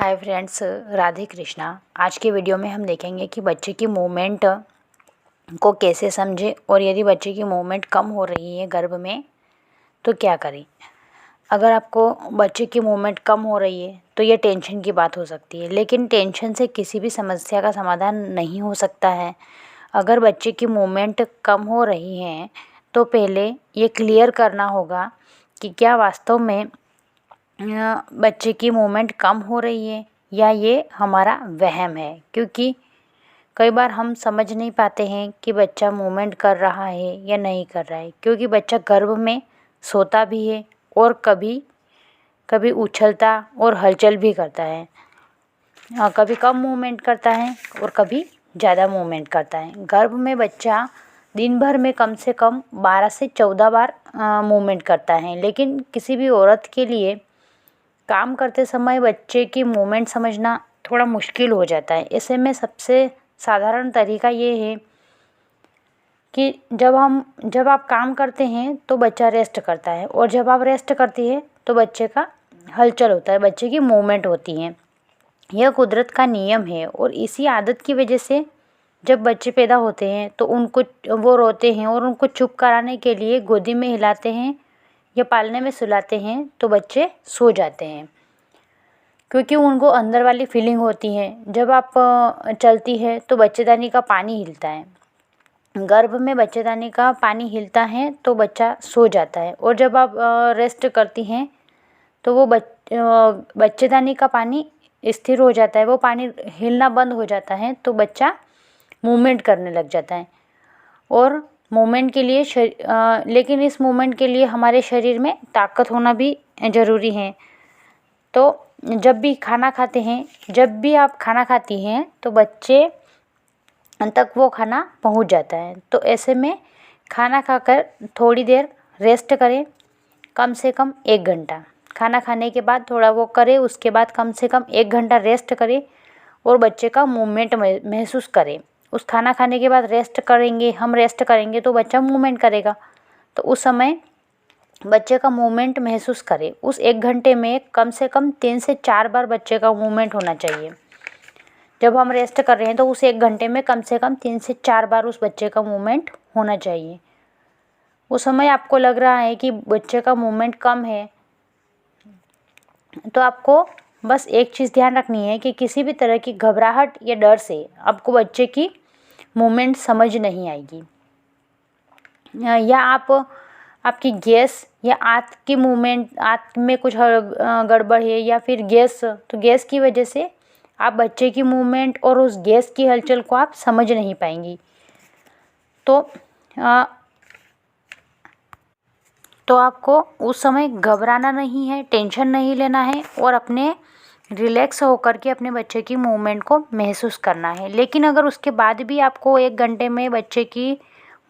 Hi friends, Radhe Krishna. आज के video में हम देखेंगे कि बच्चे की मूवमेंट को कैसे समझें और यदि बच्चे की मूवमेंट कम हो रही है गर्भ में तो क्या करें। अगर आपको बच्चे की मूवमेंट कम हो रही है तो ये टेंशन की बात हो सकती है, लेकिन टेंशन से किसी भी समस्या का समाधान नहीं हो सकता है। अगर बच्चे की मूवमेंट कम हो रही है तो पहले ये क्लियर करना होगा कि क्या वास्तव में बच्चे की मूवमेंट कम हो रही है या ये हमारा वहम है। क्योंकि कई बार हम समझ नहीं पाते हैं कि बच्चा मूवमेंट कर रहा है या नहीं कर रहा है, क्योंकि बच्चा गर्भ में सोता भी है और कभी कभी उछलता और हलचल भी करता है। कभी कम मूवमेंट करता है और कभी ज़्यादा मूवमेंट करता है। गर्भ में बच्चा दिन भर में कम से कम 12 से 14 बार मूवमेंट करता है, लेकिन किसी भी औरत के लिए काम करते समय बच्चे की मूवमेंट समझना थोड़ा मुश्किल हो जाता है। ऐसे में सबसे साधारण तरीका ये है कि जब आप काम करते हैं तो बच्चा रेस्ट करता है, और जब आप रेस्ट करती है तो बच्चे का हलचल होता है, बच्चे की मूवमेंट होती है। यह कुदरत का नियम है और इसी आदत की वजह से जब बच्चे पैदा होते हैं तो वो रोते हैं और उनको चुप कराने के लिए गोदी में हिलाते हैं या पालने में सुलाते हैं तो बच्चे सो जाते हैं, क्योंकि उनको अंदर वाली फीलिंग होती है। जब आप चलती है तो बच्चेदानी का पानी हिलता है, गर्भ में बच्चेदानी का पानी हिलता है तो बच्चा सो जाता है, और जब आप रेस्ट करती हैं तो वो बच्चेदानी का पानी स्थिर हो जाता है, वो पानी हिलना बंद हो जाता है तो बच्चा मूवमेंट करने लग जाता है। और मूवमेंट के लिए लेकिन इस मूवमेंट के लिए हमारे शरीर में ताकत होना भी ज़रूरी है। तो जब भी आप खाना खाती हैं तो बच्चे तक वो खाना पहुंच जाता है। तो ऐसे में खाना खाकर थोड़ी देर रेस्ट करें, कम से कम 1 घंटा। खाना खाने के बाद थोड़ा वो करें, उसके बाद कम से कम 1 घंटा रेस्ट करें और बच्चे का मूवमेंट महसूस करें। उस खाना खाने के बाद रेस्ट करेंगे तो बच्चा मूवमेंट करेगा, तो उस समय बच्चे का मूवमेंट महसूस करें। उस 1 घंटे में कम से कम 3 से 4 बार बच्चे का मूवमेंट होना चाहिए। जब हम रेस्ट कर रहे हैं तो उस 1 घंटे में कम से कम 3 से 4 बार उस बच्चे का मूवमेंट होना चाहिए। उस समय आपको लग रहा है कि बच्चे का मूवमेंट कम है तो आपको बस एक चीज़ ध्यान रखनी है कि किसी भी तरह की घबराहट या डर से आपको बच्चे की मूवमेंट समझ नहीं आएगी, या आपकी गैस या आंत में कुछ गड़बड़ है या फिर गैस की वजह से आप बच्चे की मूवमेंट और उस गैस की हलचल को आप समझ नहीं पाएंगी। तो आपको उस समय घबराना नहीं है, टेंशन नहीं लेना है और अपने रिलैक्स होकर के अपने बच्चे की मूवमेंट को महसूस करना है। लेकिन अगर उसके बाद भी आपको 1 घंटे में बच्चे की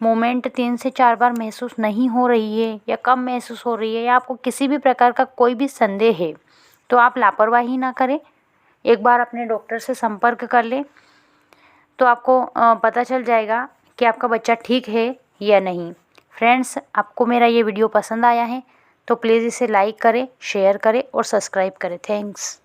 मूवमेंट 3 से 4 बार महसूस नहीं हो रही है या कम महसूस हो रही है, या आपको किसी भी प्रकार का कोई भी संदेह है, तो आप लापरवाही ना करें, एक बार अपने डॉक्टर से संपर्क कर लें। तो आपको पता चल जाएगा कि आपका बच्चा ठीक है या नहीं। फ्रेंड्स, आपको मेरा ये वीडियो पसंद आया है तो प्लीज़ इसे लाइक करें, शेयर करें और सब्सक्राइब करें। थैंक्स।